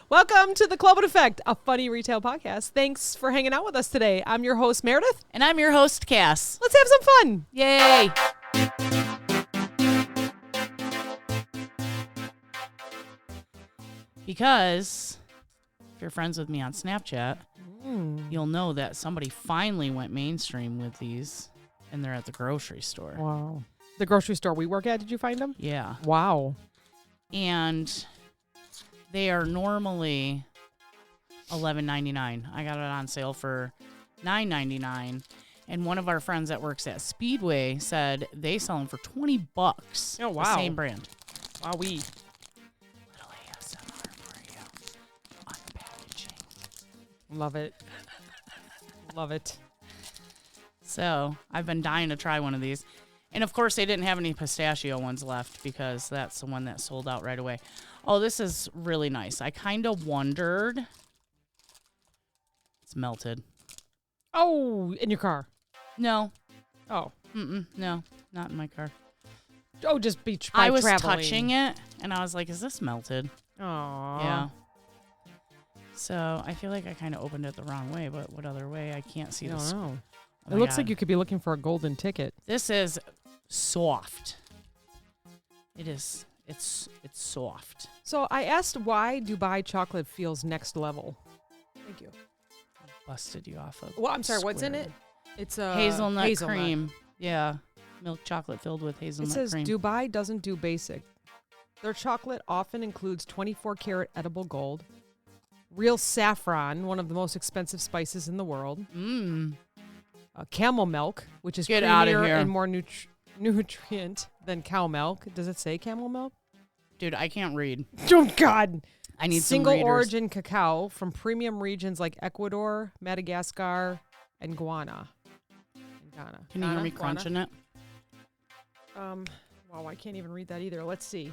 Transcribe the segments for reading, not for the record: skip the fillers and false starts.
Welcome to the Clopen Effect, a funny retail podcast. Thanks for hanging out with us today. I'm your host, Meredith. And I'm your host, Cass. Let's have some fun. Yay. Because if you're friends with me on Snapchat, you'll know that somebody finally went mainstream with these, and they're at the grocery store. Wow. The grocery store we work at, did you find them? Yeah. Wow. And they are normally $11.99. I got it on sale for $9.99. And one of our friends that works at Speedway said they sell them for $20. Oh, wow. The same brand. Wowee. Little ASMR for you. Unpackaging. Love it. Love it. So I've been dying to try one of these. And, of course, they didn't have any pistachio ones left because that's the one that sold out right away. Oh, this is really nice. I kind of wondered. It's melted. Oh, in your car? No. Oh. No, not in my car. Oh, just by I was traveling. touching it, and I was like, is this melted? Aww. Yeah. So I feel like I kind of opened it the wrong way, but what other way? I can't see this. Oh, Oh it looks God. like you could be looking for a golden ticket. This is soft. It is. It's soft. So I asked why Dubai chocolate feels next level. Thank you. Busted you off of. Well, I'm sorry, what's in square. it? It's a Hazelnut cream. Yeah. Milk chocolate filled with It hazelnut says cream. Dubai doesn't do basic. Their chocolate often includes 24-karat edible gold, real saffron, one of the most expensive spices in the world, camel milk, which is Get outta creamier here. and more nutrient than cow milk. Does it say camel milk? Dude, I can't read. Oh, God. I need Single some readers. origin cacao from premium regions like Ecuador, Madagascar, and Ghana. Can you hear me crunching it? Wow, I can't even read that either. Let's see.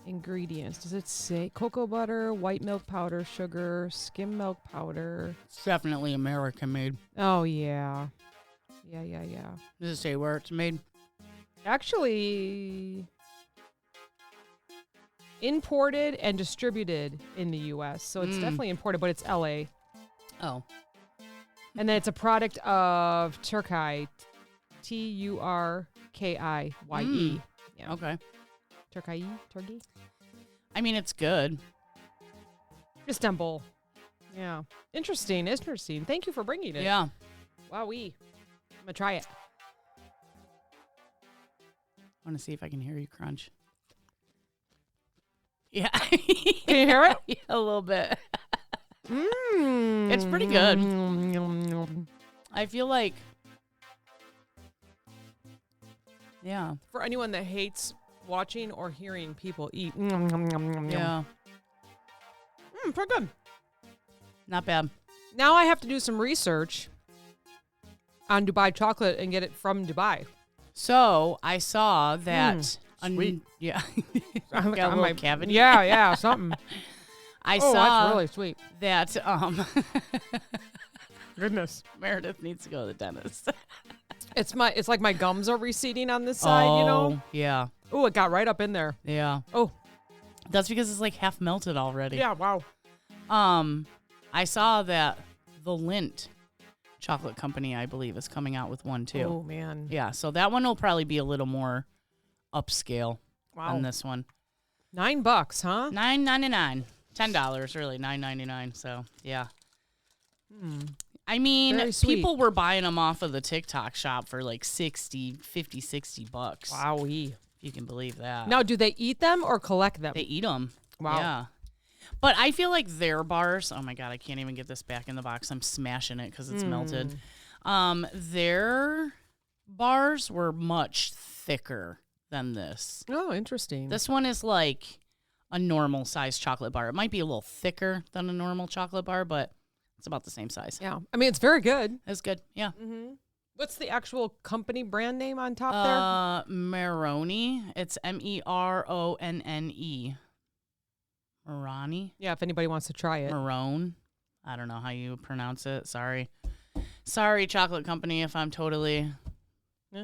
Ingredients. Does it say cocoa butter, white milk powder, sugar, skim milk powder? It's definitely American made. Oh, yeah. Yeah. Does it say where it's made? Actually, imported and distributed in the U.S. So it's definitely imported, but it's L.A. Oh. And then it's a product of Turkey, Turkiye. Yeah. Okay. Turkey. I mean, it's good. Istanbul. Yeah. Interesting. Thank you for bringing it. Yeah. Wowee. I'm going to try it. I want to see if I can hear you crunch. Yeah. Can you hear it? Yeah, a little bit. It's pretty good. I feel like, yeah. For anyone that hates watching or hearing people eat. Yeah. Pretty good. Not bad. Now I have to do some research on Dubai chocolate and get it from Dubai. So I saw that. Sweet. Yeah. I'm Got a little cavity. Yeah, something. I Oh, saw that's really sweet. that Goodness. Meredith needs to go to the dentist. It's like my gums are receding on this side, you know? Yeah. Oh, it got right up in there. Yeah. Oh. That's because it's like half melted already. Yeah, wow. I saw that the Lindt chocolate company, I believe, is coming out with one too. Oh, man. Yeah, so that one will probably be a little more upscale Wow. than this one. $9, huh? $9.99. $10, really. $9.99. So, yeah. I mean, Very sweet. people were buying them off of the TikTok shop for like $60 bucks. Wowee. You can believe that. Now, do they eat them or collect them? They eat them. Wow. Yeah. But I feel like their bars, oh my God, I can't even get this back in the box. I'm smashing it because it's melted. Their bars were much thicker than this. Oh, interesting. This one is like a normal size chocolate bar. It might be a little thicker than a normal chocolate bar, but it's about the same size. Yeah. I mean, it's very good. It's good. Yeah. What's the actual company brand name on top there? Meroni. It's Meronne. Marani. Yeah, if anybody wants to try it. Marone. I don't know how you pronounce it. Sorry, chocolate company, if I'm totally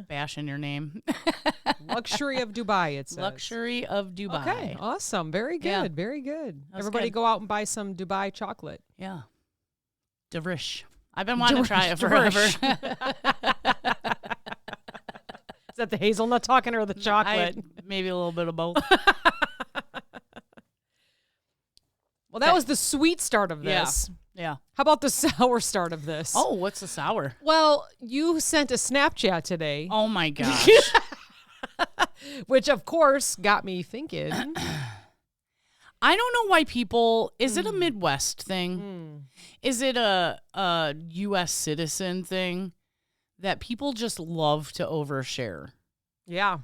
bashing your name. Luxury of Dubai, it says. Luxury of Dubai. Okay, awesome. Very good. Yeah. Very good. That was Everybody good. go out and buy some Dubai chocolate. Yeah. Derish. I've been wanting to try it Derish. forever. Is that the hazelnut talking or the chocolate? Maybe a little bit of both. Well, that was the sweet start of this. Yeah. How about the sour start of this? Oh, what's the sour? Well, you sent a Snapchat today, Oh, my gosh. which of course got me thinking. I don't know why people, is it a Midwest thing? Is it a U.S. citizen thing that people just love to overshare? Yeah.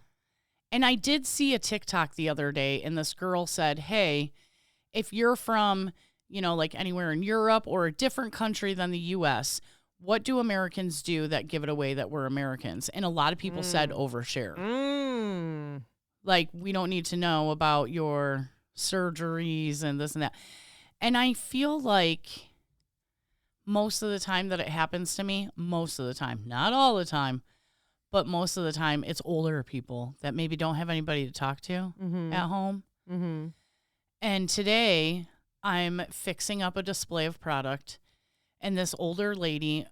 And I did see a TikTok the other day, and this girl said, hey, if you're from, like anywhere in Europe or a different country than the U.S., what do Americans do that give it away that we're Americans? And a lot of people said overshare. Like, we don't need to know about your surgeries and this and that. And I feel like most of the time that it happens to me, most of the time, not all the time, but most of the time, it's older people that maybe don't have anybody to talk to at home. Mm-hmm. And today, I'm fixing up a display of product, and this older lady,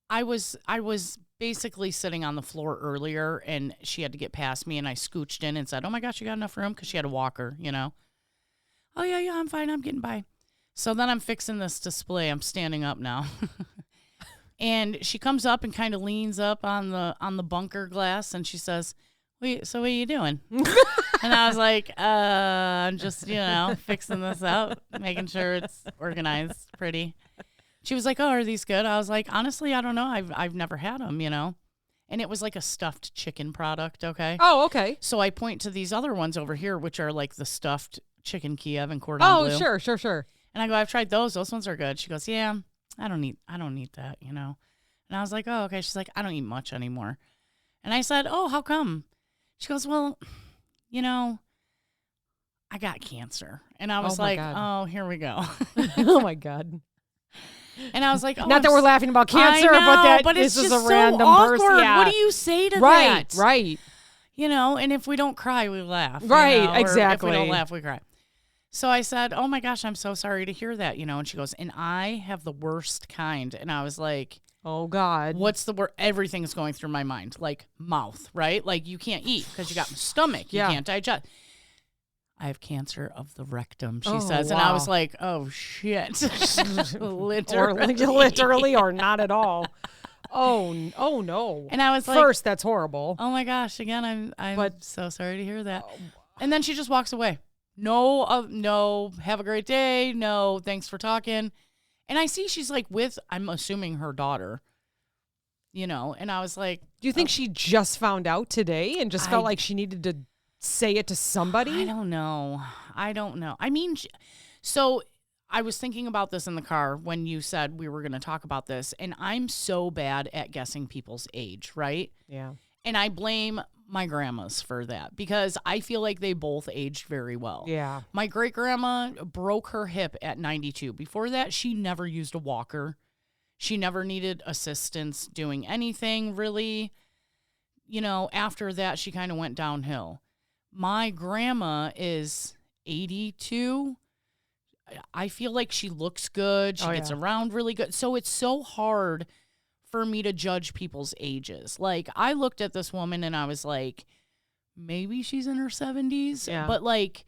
I was basically sitting on the floor earlier, and she had to get past me, and I scooched in and said, oh my gosh, you got enough room? Because she had a walker, Oh, yeah, I'm fine. I'm getting by. So then I'm fixing this display. I'm standing up now. And she comes up and kind of leans up on the bunker glass, and she says, wait, so what are you doing? And I was like, I'm just, fixing this up, making sure it's organized pretty. She was like, oh, are these good? I was like, honestly, I don't know. I've never had them, And it was like a stuffed chicken product, okay? Oh, okay. So I point to these other ones over here, which are like the stuffed chicken Kiev and cordon bleu. Oh, sure. And I go, I've tried those. Those ones are good. She goes, yeah, I don't eat that, And I was like, oh, okay. She's like, I don't eat much anymore. And I said, oh, how come? She goes, well, I got cancer. And I was like, oh, here we go. Oh, my God. And I was like, oh, not that we're laughing about cancer, but this it's is just a random so awkward. person. Yeah. What do you say to Right, that? right. And if we don't cry, we laugh. Right, or exactly. if we don't laugh, we cry. So I said, oh my gosh, I'm so sorry to hear that, And she goes, and I have the worst kind. And I was like, oh God. What's the word? Everything's going through my mind. Like mouth, right? Like you can't eat because you got stomach. You can't digest. I have cancer of the rectum, she says. Wow. And I was like, oh shit. Literally. Or literally or not at all. Oh no. And I was like, first, that's horrible. Oh my gosh, again, I'm so sorry to hear that. And then she just walks away. No, have a great day. No, thanks for talking. And I see she's like I'm assuming her daughter, and I was like. Do you think she just found out today and just felt like she needed to say it to somebody? I don't know. I mean, so I was thinking about this in the car when you said we were going to talk about this, and I'm so bad at guessing people's age, right? Yeah. And I blame my grandmas for that because I feel like they both aged very well. Yeah. My great-grandma broke her hip at 92. Before that, she never used a walker. She never needed assistance doing anything, really. After that, she kind of went downhill. My grandma is 82. I feel like she looks good. She gets around really good. So it's so hard for me to judge people's ages. Like, I looked at this woman and I was like, maybe she's in her 70s. Yeah. But, like,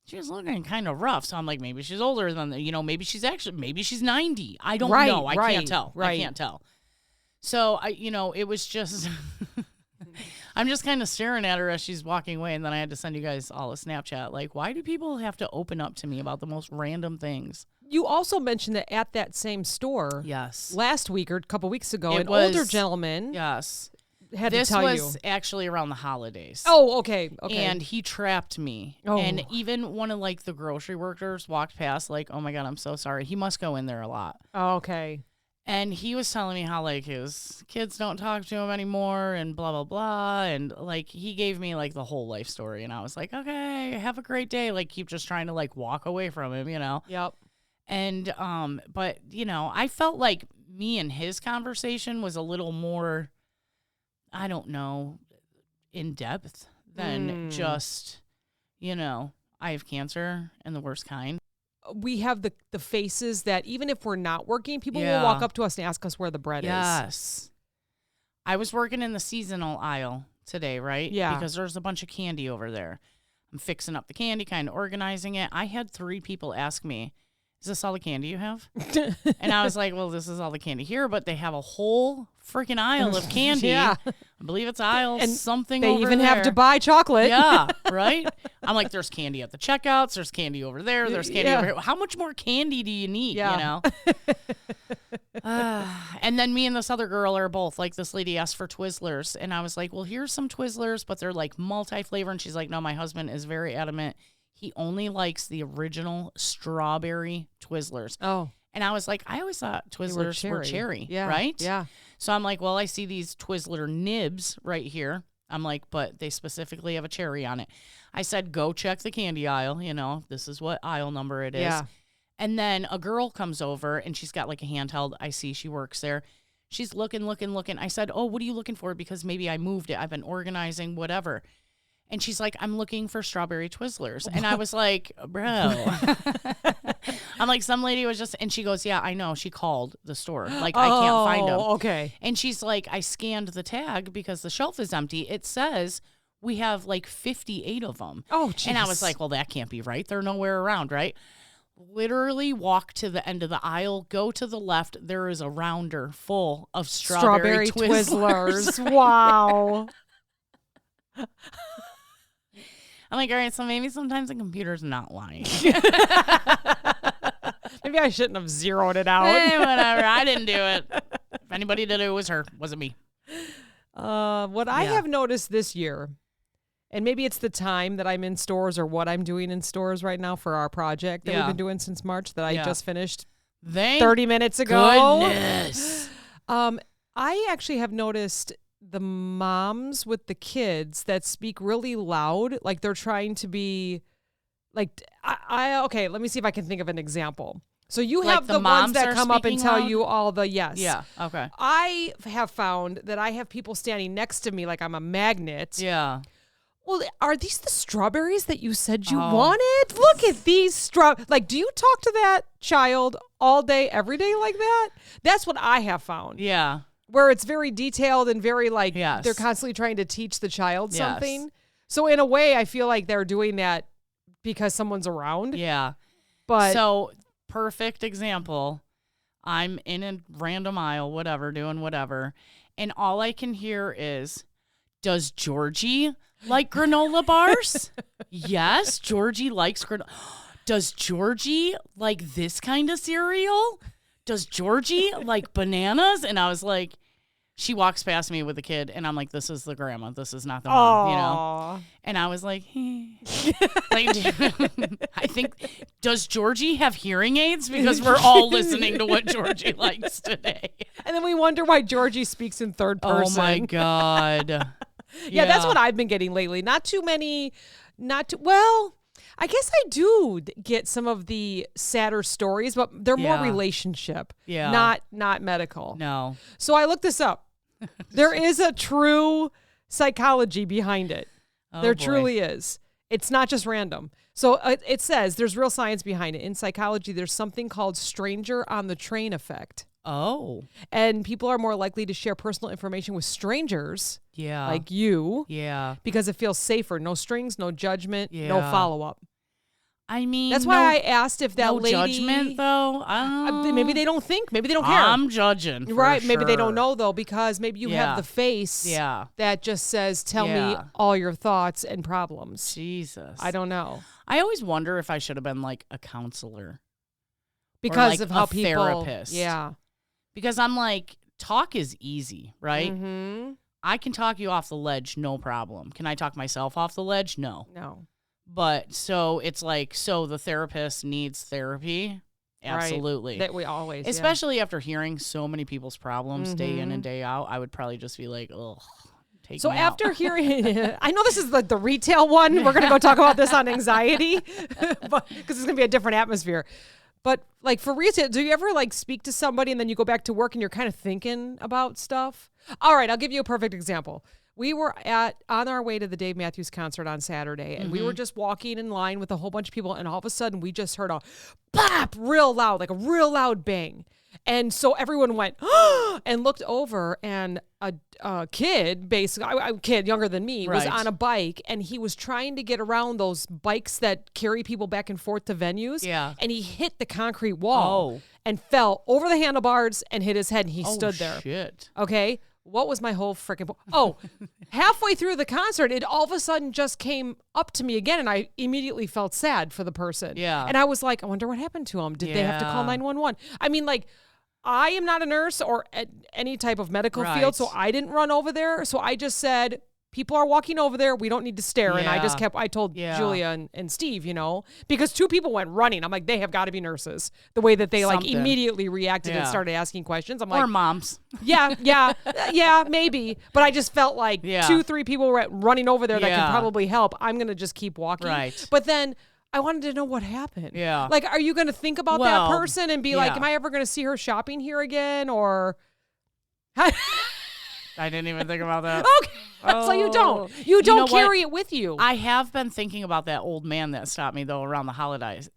she was looking kind of rough. So I'm like, maybe she's older than, maybe she's 90. I don't know. I can't tell. I can't tell. So, it was just... I'm just kind of staring at her as she's walking away, and then I had to send you guys all a Snapchat. Like, why do people have to open up to me about the most random things? You also mentioned that at that same store, yes, last week or a couple weeks ago, an older gentleman, yes, had to tell you. This was actually around the holidays. Oh, okay. And he trapped me. Oh. And even one of the grocery workers walked past, like, oh my God, I'm so sorry. He must go in there a lot. Oh, okay. And he was telling me how, his kids don't talk to him anymore and blah, blah, blah. And, he gave me, the whole life story. And I was like, okay, have a great day. Keep just trying to, walk away from him, Yep. And, but, I felt like me and his conversation was a little more, I don't know, in depth than just, I have cancer and the worst kind. We have the faces that even if we're not working, people will walk up to us and ask us where the bread is. Yes. I was working in the seasonal aisle today, right? Yeah. Because there's a bunch of candy over there. I'm fixing up the candy, kind of organizing it. I had 3 people ask me, is this all the candy you have? And I was like, well, this is all the candy here, but they have a whole freaking aisle of candy. Yeah. I believe it's aisle And something They over even there. have to buy chocolate. Yeah, right? I'm like, there's candy at the checkouts. There's candy over there. There's candy over here. How much more candy do you need, And then me and this other girl are both, like, this lady asked for Twizzlers. And I was like, well, here's some Twizzlers, but they're, like, multi-flavor. And she's like, no, my husband is very adamant. He only likes the original strawberry Twizzlers. Oh. And I was like, I always thought Twizzlers were cherry, right? Yeah. So I'm like, well, I see these Twizzler nibs right here. I'm like, but they specifically have a cherry on it. I said, go check the candy aisle. This is what aisle number it is. Yeah. And then a girl comes over and she's got like a handheld. I see she works there. She's looking. I said, oh, what are you looking for? Because maybe I moved it. I've been organizing, whatever. And she's like, I'm looking for strawberry Twizzlers. And I was like, bro. I'm like, some lady was just, and she goes, yeah, I know. She called the store. Like, I can't find them. Okay. And she's like, I scanned the tag because the shelf is empty. It says we have like 58 of them. Oh, geez. And I was like, well, that can't be right. They're nowhere around, right? Literally walk to the end of the aisle, go to the left. There is a rounder full of strawberry Twizzlers. Wow. I'm like, all right, so maybe sometimes the computer's not lying. Maybe I shouldn't have zeroed it out. Hey, whatever. I didn't do it. If anybody did it, it was her. Wasn't me. What I have noticed this year, and maybe it's the time that I'm in stores or what I'm doing in stores right now for our project that we've been doing since March that I just finished 30 minutes ago. Goodness. I actually have noticed the moms with the kids that speak really loud, like they're trying to be like, okay, let me see if I can think of an example. So you like have the ones that come up and speaking tell loud? you all the yes. Yeah, okay. I have found that I have people standing next to me like I'm a magnet. Yeah. Well, are these the strawberries that you said you wanted? Look at these like, do you talk to that child all day, every day like that? That's what I have found. Yeah. Where it's very detailed and very like Yes. they're constantly trying to teach the child something. So in a way, I feel like they're doing that because someone's around. Yeah. But so perfect example. I'm in a random aisle, whatever, doing whatever. And all I can hear is, does Georgie like granola bars? Yes, Georgie likes granola. Does Georgie like this kind of cereal? Does Georgie like bananas? And I was like, she walks past me with a kid, and I'm like, this is the grandma. This is not the mom, And I was like, like, I think, does Georgie have hearing aids? Because we're all listening to what Georgie likes today. And then we wonder why Georgie speaks in third person. Oh, my God. Yeah, that's what I've been getting lately. Not too many, well, I guess I do get some of the sadder stories, but they're more relationship, not medical. No. So I looked this up. There is a true psychology behind it. There truly is. It's not just random. So it says there's real science behind it. In psychology, there's something called stranger on the train effect. Oh. And people are more likely to share personal information with strangers like you because it feels safer. No strings, no judgment, no follow-up. I mean, that's why I asked if that lady. Judgment, though. Maybe they don't think. Maybe they don't care. I'm judging. Right. Maybe they don't sure. know, though, because maybe you have the face that just says, tell me all your thoughts and problems. Jesus. I don't know. I always wonder if I should have been like a counselor. Because like of how people. Therapist. Yeah. Because I'm like, talk is easy, right? Mm-hmm. I can talk you off the ledge, no problem. Can I talk myself off the ledge? No. No. But so it's like, so the therapist needs therapy. Absolutely. Right. That we always, especially after hearing so many people's problems day in and day out, I would probably just be like, ugh. So after hearing, I know this is the retail one. We're going to go talk about this on anxiety because it's going to be a different atmosphere. But like for retail, do you ever like speak to somebody and then you go back to work and you're kind of thinking about stuff? All right, I'll give you a perfect example. We were on our way to the Dave Matthews concert on Saturday, and we were just walking in line with a whole bunch of people, and all of a sudden we just heard a pop real loud, like a real loud bang. And so everyone went and looked over, and a kid, basically a kid younger than me, was on a bike, and he was trying to get around those bikes that carry people back and forth to venues. Yeah. And he hit the concrete wall and fell over the handlebars and hit his head, and he stood there. Shit. Okay. What was my whole freaking... halfway through the concert, it all of a sudden just came up to me again, and I immediately felt sad for the person. Yeah. And I was like, I wonder what happened to him. Did they have to call 911? I mean, like, I am not a nurse or at any type of medical field, so I didn't run over there. So I just said... People are walking over there. We don't need to stare. Yeah. And I told Julia and Steve, because 2 people went running. I'm like, they have got to be nurses. The way that they like immediately reacted and started asking questions. I'm like, or moms. Yeah, maybe. But I just felt like 2-3 people were running over there that can probably help. I'm going to just keep walking. Right. But then I wanted to know what happened. Yeah. Like, are you going to think about that person and be like, am I ever going to see her shopping here again? Or... I didn't even think about that. Okay. So you don't carry it with you. I have been thinking about that old man that stopped me though around the holidays.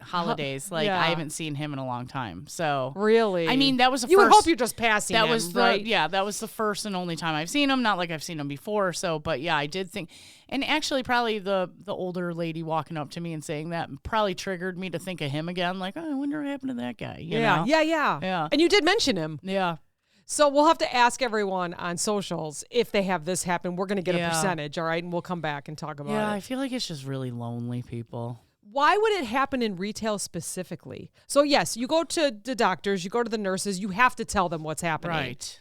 Like I haven't seen him in a long time. So really, I mean, that was the you first. would hope you're just passing. That him, was right? that was the first and only time I've seen him. Not like I've seen him before. So, but yeah, I did think, and actually, probably the older lady walking up to me and saying that probably triggered me to think of him again. Like, oh, I wonder what happened to that guy. You know? Yeah. And you did mention him. Yeah. So we'll have to ask everyone on socials if they have this happen. We're going to get a percentage, all right? And we'll come back and talk about it. Yeah, I feel like it's just really lonely people. Why would it happen in retail specifically? So, yes, you go to the doctors, you go to the nurses, you have to tell them what's happening. Right.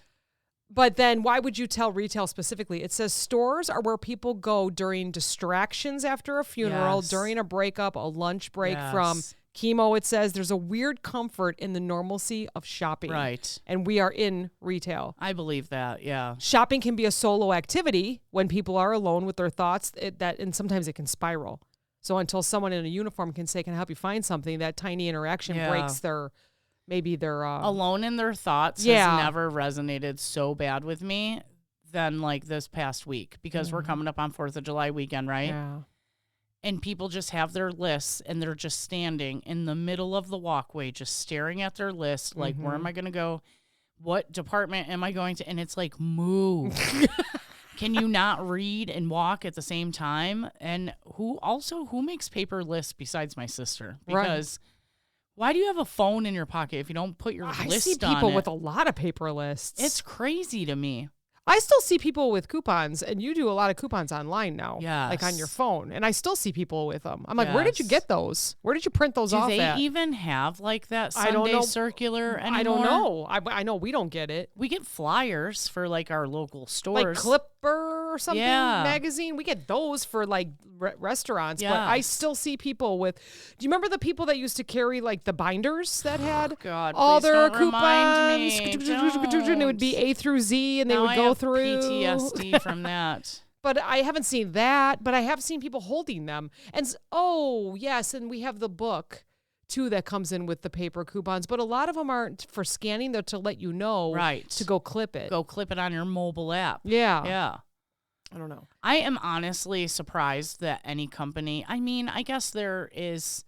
But then why would you tell retail specifically? It says stores are where people go during distractions after a funeral, during a breakup, a lunch break from... chemo. It says there's a weird comfort in the normalcy of shopping. Right. And we are in retail. I believe that, yeah. Shopping can be a solo activity when people are alone with their thoughts, and sometimes it can spiral. So until someone in a uniform can say, can I help you find something, that tiny interaction breaks their alone in their thoughts has never resonated so bad with me than like this past week, because we're coming up on 4th of July weekend, right? Yeah. And people just have their lists, and they're just standing in the middle of the walkway, just staring at their list, like, where am I going to go? What department am I going to? And it's like, move. Can you not read and walk at the same time? And who makes paper lists besides my sister? Because why do you have a phone in your pocket if you don't put your list on it? I see people with a lot of paper lists. It's crazy to me. I still see people with coupons, and you do a lot of coupons online now, like on your phone, and I still see people with them. I'm like, where did you get those? Where did you print those off at? Do they even have like that Sunday circular anymore? I don't know. I know we don't get it. We get flyers for like our local stores. Like Clipper or something magazine. We get those for like restaurants, but I still see people with, do you remember the people that used to carry like the binders that had all their coupons? And it would be A through Z, and they would go through PTSD from that. But I haven't seen that, but I have seen people holding them. And yes, and we have the book too that comes in with the paper coupons, but a lot of them aren't for scanning, they're to let you know to go clip it. Go clip it on your mobile app. Yeah. I don't know. I am honestly surprised that any company, I mean, I guess there is,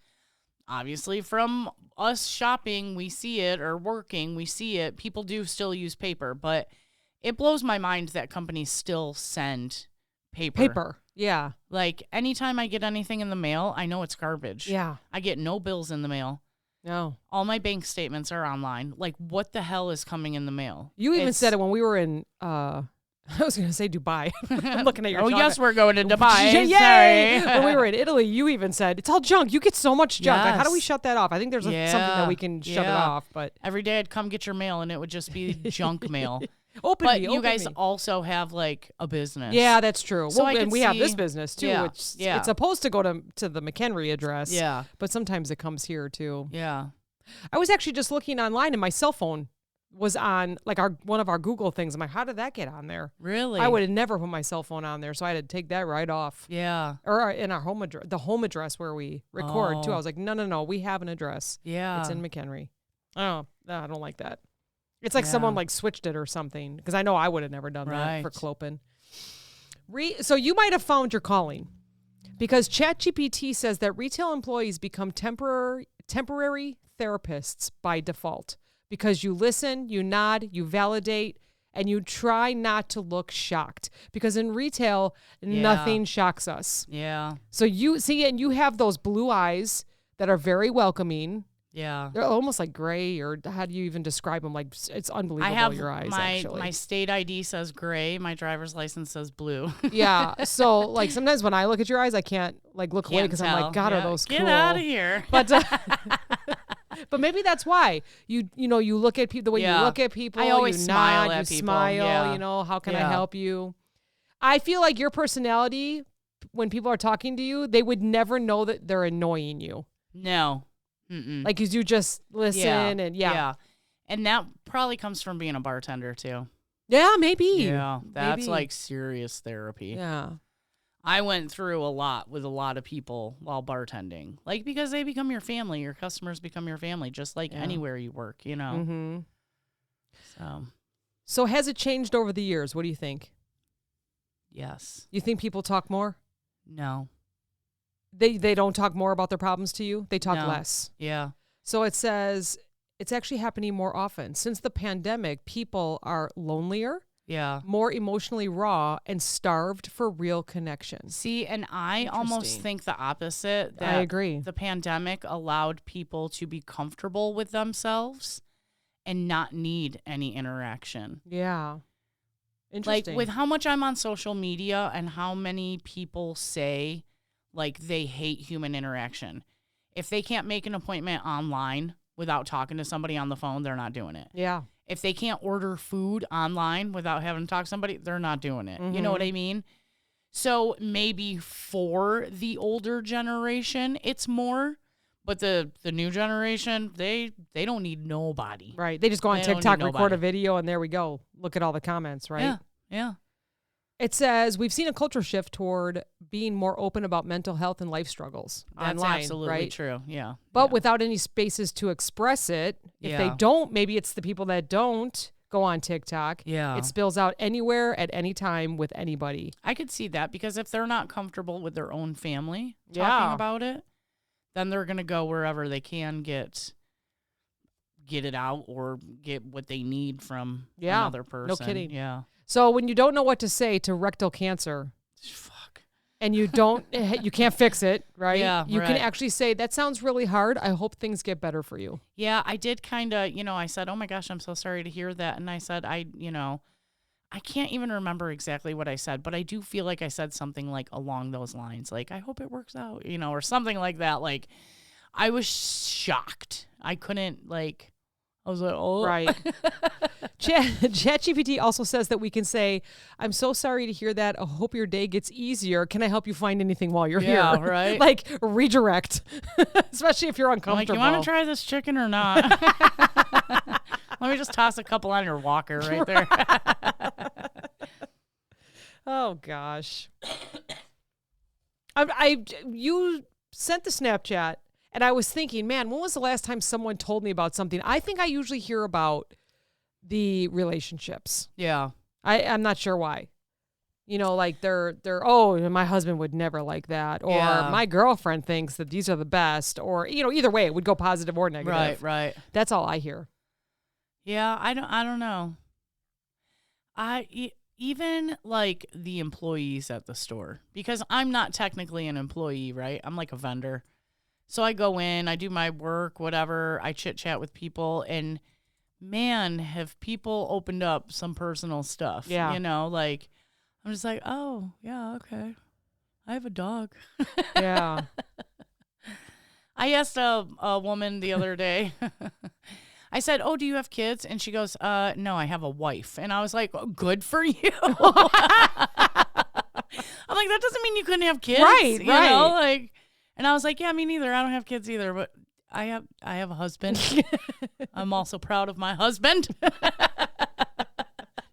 obviously from us shopping, we see it, or working, we see it. People do still use paper, but it blows my mind that companies still send paper. Yeah. Like, anytime I get anything in the mail, I know it's garbage. Yeah. I get no bills in the mail. No. All my bank statements are online. Like, what the hell is coming in the mail? You even said it when we were in, I was going to say Dubai. I'm looking at your chocolate. Yes, we're going to Dubai. Yay! Sorry. When we were in Italy, you even said, it's all junk. You get so much junk. Yes. Like, how do we shut that off? I think there's something that we can shut it off. But every day I'd come get your mail, and it would just be junk mail. But you guys also have like a business. Yeah, that's true. So and we have this business too, which it's supposed to go to the McHenry address. Yeah. But sometimes it comes here too. Yeah. I was actually just looking online, and my cell phone was on like one of our Google things. I'm like, how did that get on there? Really? I would have never put my cell phone on there, so I had to take that right off. Yeah. Or in our home address, the home address where we record too. I was like, no, we have an address. Yeah. It's in McHenry. Oh, no, I don't like that. It's like someone like switched it or something, because I know I would have never done that for Clopen. So you might have found your calling, because ChatGPT says that retail employees become temporary therapists by default, because you listen, you nod, you validate, and you try not to look shocked, because in retail, nothing shocks us. Yeah. So you see, and you have those blue eyes that are very welcoming. Yeah. They're almost like gray, or how do you even describe them? Like, it's unbelievable, I have your eyes, my actually. state ID says gray. My driver's license says blue. Yeah. So, like, sometimes when I look at your eyes, I can't, like, look away, because I'm like, God, are those cool. Get out of here. But but maybe that's why you look at people the way you look at people. I always you smile nod, at you people. smile. Yeah. How can I help you? I feel like your personality, when people are talking to you, they would never know that they're annoying you. No. Mm-mm. Like, because you just listen and And that probably comes from being a bartender too. Yeah, maybe. Yeah, that's Maybe. like serious therapy. Yeah. I went through a lot with a lot of people while bartending. Like, because they become your family. Your customers become your family, just like anywhere you work, Mm-hmm. So has it changed over the years? What do you think? Yes. You think people talk more? No. They don't talk more about their problems to you? They talk less. Yeah. So it says it's actually happening more often. Since the pandemic, people are lonelier, more emotionally raw, and starved for real connection. See, and I almost think the opposite. That I agree. The pandemic allowed people to be comfortable with themselves and not need any interaction. Yeah. Interesting. Like, with how much I'm on social media and how many people say, like, they hate human interaction. If they can't make an appointment online without talking to somebody on the phone, they're not doing it. Yeah. If they can't order food online without having to talk to somebody, they're not doing it. Mm-hmm. You know what I mean? So maybe for the older generation, it's more. But the new generation, they don't need nobody. Right. They just go on TikTok, record a video, and there we go. Look at all the comments, right? Yeah. Yeah. It says we've seen a culture shift toward being more open about mental health and life struggles That's online, absolutely right? true. Yeah. But without any spaces to express it, if they don't, maybe it's the people that don't go on TikTok. Yeah. It spills out anywhere at any time with anybody. I could see that, because if they're not comfortable with their own family talking about it, then they're going to go wherever they can get it out or get what they need from another person. No kidding. Yeah. So when you don't know what to say to rectal cancer, and you can't fix it, right? Yeah, you can actually say, that sounds really hard. I hope things get better for you. Yeah, I did kind of, I said, oh my gosh, I'm so sorry to hear that. And I said, I can't even remember exactly what I said, but I do feel like I said something like along those lines, like, I hope it works out, or something like that. Like, I was shocked. I couldn't, I was like, oh. Right. ChatGPT also says that we can say, I'm so sorry to hear that. I hope your day gets easier. Can I help you find anything while you're here? Yeah, right. Like, redirect, especially if you're uncomfortable. Like, you want to try this chicken or not? Let me just toss a couple on your walker right there. Oh, gosh. You sent the Snapchat. And I was thinking, man, when was the last time someone told me about something? I think I usually hear about the relationships. Yeah. I'm not sure why. Like they're oh, my husband would never like that. Or my girlfriend thinks that these are the best. Or, either way, it would go positive or negative. Right. That's all I hear. Yeah, I don't know. Even like the employees at the store, because I'm not technically an employee, right? I'm like a vendor. So I go in, I do my work, whatever. I chit chat with people, and man, have people opened up some personal stuff. Yeah. Like, I'm just like, oh, yeah, okay. I have a dog. Yeah. I asked a woman the other day, I said, oh, do you have kids? And she goes, no, I have a wife. And I was like, oh, good for you. I'm like, that doesn't mean you couldn't have kids. Right. And I was like, yeah, me neither. I don't have kids either, but I have a husband. I'm also proud of my husband.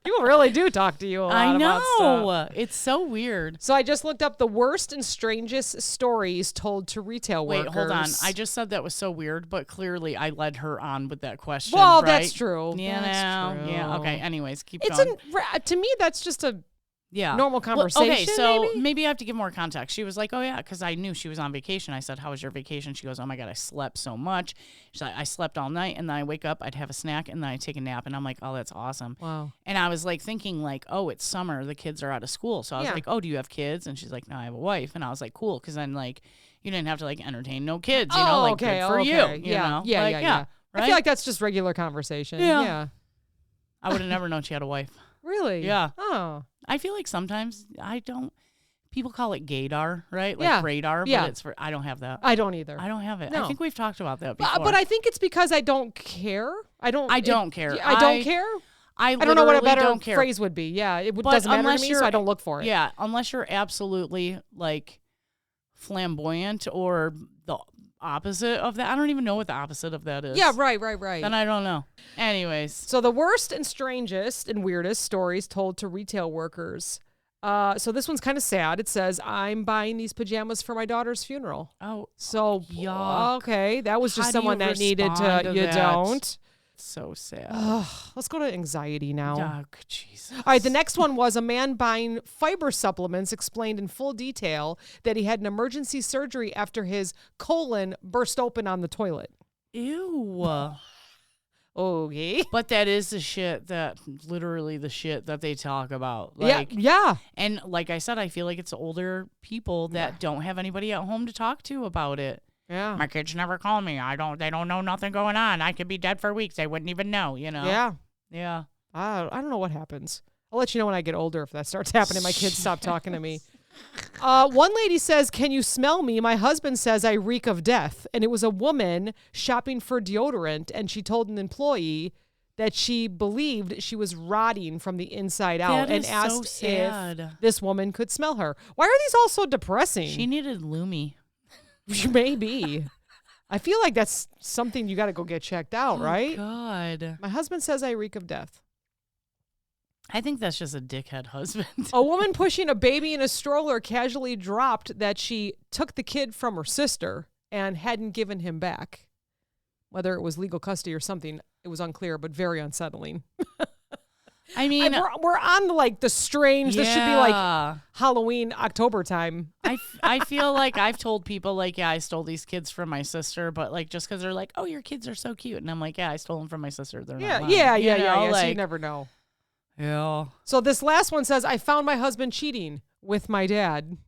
People really do talk to you a lot I know. about stuff. It's so weird. So I just looked up the worst and strangest stories told to retail workers. Wait, hold on. I just said that was so weird, but clearly I led her on with that question. Well, right? that's true. Yeah, that's true. yeah. Okay. Anyways, keep going. To me, that's just a Yeah. normal conversation. Okay, so maybe I have to give more context. She was like, oh, yeah, because I knew she was on vacation. I said, how was your vacation? She goes, oh, my God, I slept so much. She's like, I slept all night, and then I wake up, I'd have a snack, and then I'd take a nap. And I'm like, oh, that's awesome. Wow. And I was like thinking like, oh, it's summer. The kids are out of school. So I was like, oh, do you have kids? And she's like, no, I have a wife. And I was like, cool, because then like you didn't have to like entertain no kids, you know, like good for you. You know? Yeah, like, yeah. Right? I feel like that's just regular conversation. Yeah. I would have never known she had a wife. Really? Yeah. Oh. I feel like sometimes people call it gaydar, right? Like radar, but I don't have that. I don't either. I don't have it. No. I think we've talked about that before. But I think it's because I don't care. I don't care. I don't care. I don't know what a better don't care. phrase would be. Yeah, doesn't matter to me, so I don't look for it. Yeah, unless you're absolutely like flamboyant or the opposite of that. I don't even know what the opposite of that is. Yeah, right. Then I don't know. Anyways. So the worst and strangest and weirdest stories told to retail workers. So this one's kind of sad. It says, I'm buying these pajamas for my daughter's funeral. Oh. So, yuck. Okay. That was just How someone do you that needed to, respond to you that? don't. So sad. Let's go to anxiety now. Oh, Jesus. All right, the next one was a man buying fiber supplements explained in full detail that he had an emergency surgery after his colon burst open on the toilet. Ew. Okay. But that is literally the shit that they talk about. Like, yeah. And like I said, I feel like it's older people that don't have anybody at home to talk to about it. Yeah. My kids never call me. They don't know nothing going on. I could be dead for weeks. They wouldn't even know, you know? Yeah. Yeah. I don't know what happens. I'll let you know when I get older if that starts happening. My kids stop talking to me. One lady says, can you smell me? My husband says I reek of death. And it was a woman shopping for deodorant, and she told an employee that she believed she was rotting from the inside out and asked if this woman could smell her. Why are these all so depressing? She needed Lumi. Maybe. I feel like that's something you got to go get checked out, right? God. My husband says I reek of death. I think that's just a dickhead husband. A woman pushing a baby in a stroller casually dropped that she took the kid from her sister and hadn't given him back. Whether it was legal custody or something, it was unclear, but very unsettling. I mean, we're on like the strange. This should be like Halloween, October time. I feel like I've told people like, yeah, I stole these kids from my sister, but like just because they're like, oh, your kids are so cute, and I'm like, yeah, I stole them from my sister. They're not mine. Yeah. Like, so you never know. Yeah. So this last one says, I found my husband cheating with my dad.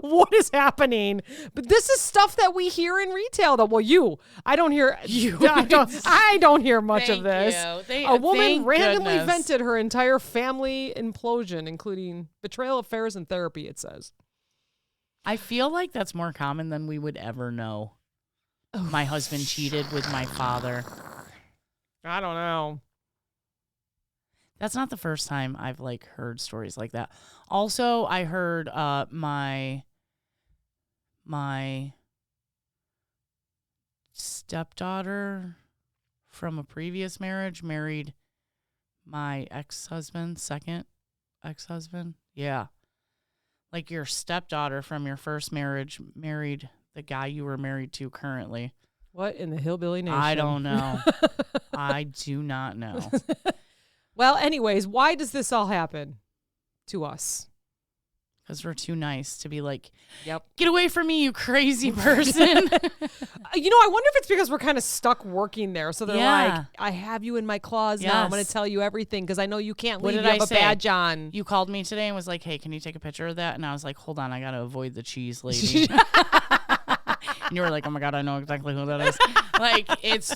What is happening? But this is stuff that we hear in retail. I don't hear I don't hear much of this. A woman randomly vented her entire family implosion, including betrayal, affairs, and therapy, it says. I feel like that's more common than we would ever know. My husband cheated with my father. I don't know. That's not the first time I've like heard stories like that. Also, I heard my stepdaughter from a previous marriage married my ex-husband, second ex-husband. Yeah. Like your stepdaughter from your first marriage married the guy you were married to currently. What in the hillbilly nation? I don't know. I do not know. Well, anyways, why does this all happen to us? Because we're too nice to be like, yep, get away from me, you crazy person. I wonder if it's because we're kind of stuck working there. So they're like, I have you in my claws now. I'm going to tell you everything because I know you can't leave. You have a badge on. You called me today and was like, hey, can you take a picture of that? And I was like, hold on, I got to avoid the cheese lady. And you were like, oh my God, I know exactly who that is. Like,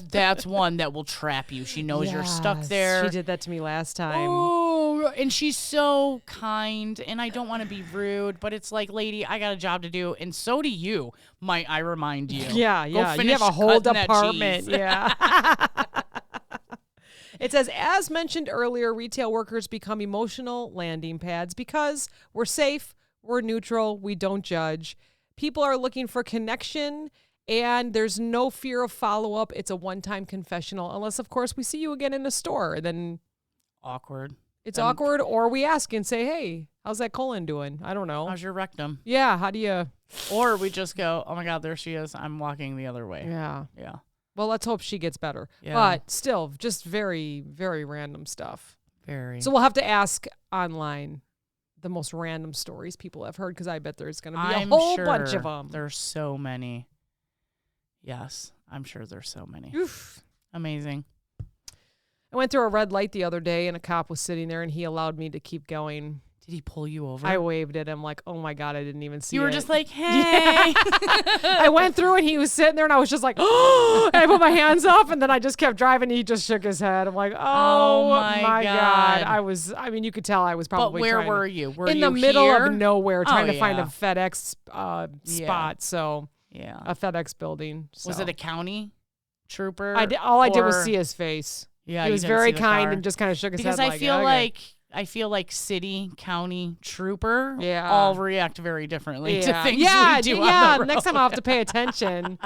that's one that will trap you. She knows you're stuck there. She did that to me last time. Oh, and she's so kind. And I don't want to be rude, but it's like, lady, I got a job to do. And so do you, might I remind you. Yeah. You have a whole department. Yeah. It says, as mentioned earlier, retail workers become emotional landing pads because we're safe, we're neutral, we don't judge. People are looking for connection, and there's no fear of follow-up. It's a one-time confessional, unless, of course, we see you again in a store. Then awkward. It's awkward, or we ask and say, hey, how's that colon doing? I don't know. How's your rectum? Yeah, how do you... Or we just go, oh, my God, there she is. I'm walking the other way. Yeah. Yeah. Well, let's hope she gets better. Yeah. But still, just very, very random stuff. Very. So we'll have to ask online the most random stories people have heard, because I bet there's going to be a whole bunch of them. There's so many. Yes, I'm sure there's so many. Oof. Amazing. I went through a red light the other day, and a cop was sitting there, and he allowed me to keep going. Did he pull you over? I waved at him like, oh my God, I didn't even see it. You were just like, hey. Yeah. I went through, and he was sitting there, and I was just like, oh, and I put my hands up, and then I just kept driving, and he just shook his head. I'm like, oh my God. I mean, you could tell I was probably But where were you? Were in you the middle here? of nowhere trying to find a yeah. FedEx spot. So Yeah. a FedEx building. So. Was it a county trooper? All I did was see his face. Yeah, he was very kind and just kind of shook his head. Because I feel like city, county, trooper all react very differently to things we do on the road. Next time I'll have to pay attention.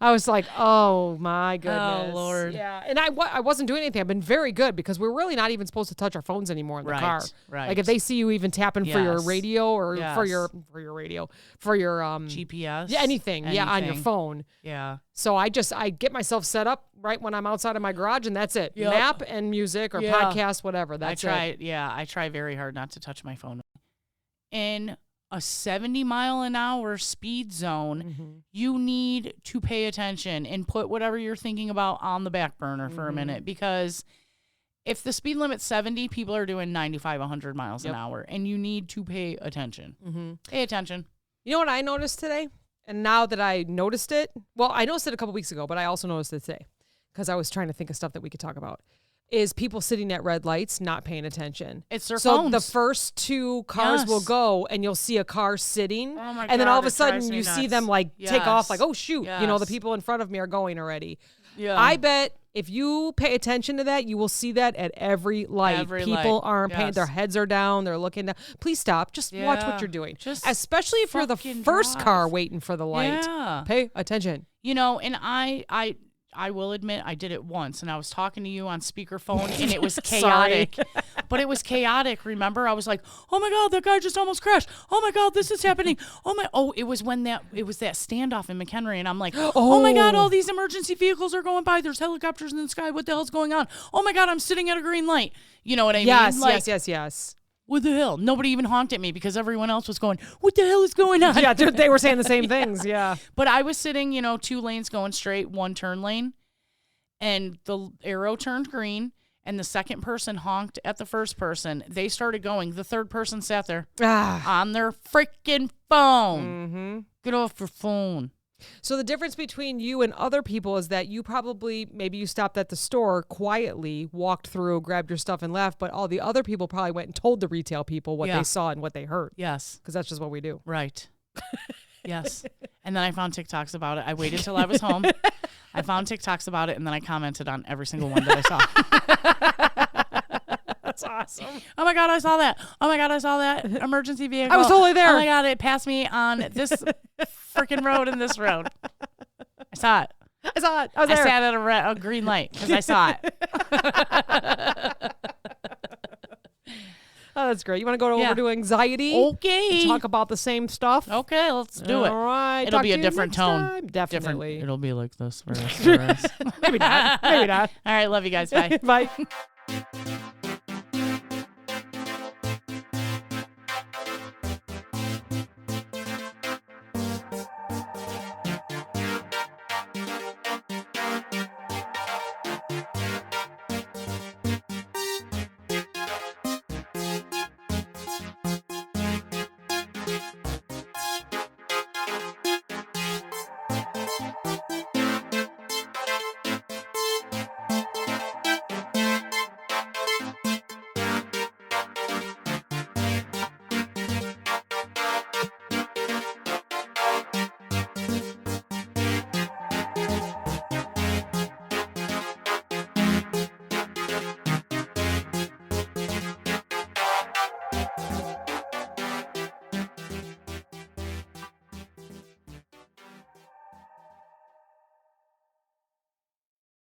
I was like, oh my goodness. Oh, Lord. Yeah. And I wasn't doing anything. I've been very good, because we're really not even supposed to touch our phones anymore in the car. Right. Like if they see you even tapping for your radio or for your GPS. Yeah, anything. Yeah, on your phone. Yeah. So I get myself set up right when I'm outside of my garage, and that's it. Yep. Map and music or podcast, whatever. That's it. Yeah, I try very hard not to touch my phone. In a 70-mile-an-hour speed zone, you need to pay attention and put whatever you're thinking about on the back burner for a minute, because if the speed limit's 70, people are doing 95, 100 miles an hour, and you need to pay attention. Pay attention. You know what I noticed today? And now that I noticed it, well, I noticed it a couple weeks ago, but I also noticed it today because I was trying to think of stuff that we could talk about, is people sitting at red lights not paying attention. It's their so phones. The first two cars will go, and you'll see a car sitting, and then all of a sudden you see them like take off, like, oh shoot, you know, the people in front of me are going already. Yeah. I bet if you pay attention to that, you will see that at every light. People aren't paying; their heads are down. They're looking down. Please stop. Just watch what you're doing. Especially if you're the first car waiting for the light. Yeah. Pay attention. You know, and I will admit I did it once, and I was talking to you on speakerphone, and it was chaotic. But it was chaotic, remember? I was like, oh my God, that guy just almost crashed. Oh my God, this is happening. It was that standoff in McHenry, and I'm like, oh my God, all these emergency vehicles are going by. There's helicopters in the sky. What the hell's going on? Oh my God, I'm sitting at a green light. You know what I mean? Yes. What the hell? Nobody even honked at me because everyone else was going, what the hell is going on? Yeah, they were saying the same things, yeah. But I was sitting, 2 lanes going straight, 1 turn lane, and the arrow turned green, and the second person honked at the first person. They started going. The third person sat there on their freaking phone. Get off your phone. So the difference between you and other people is that you maybe you stopped at the store quietly, walked through, grabbed your stuff and left, but all the other people probably went and told the retail people what they saw and what they heard. Yes. Because that's just what we do. Right. Yes. And then I found TikToks about it. I waited till I was home. I found TikToks about it, and then I commented on every single one that I saw. That's awesome. Oh my God, I saw that. Oh my God, I saw that emergency vehicle. I was totally there. Oh my God, it passed me on this freaking road and this road. I saw it. I was there. I sat at a green light because I saw it. Oh, that's great. You want to go over to anxiety? Okay. Talk about the same stuff? Okay, let's do it. All right. It'll be a different tone. Time. Definitely. It'll be like this for us. Maybe not. All right, love you guys. Bye. Bye.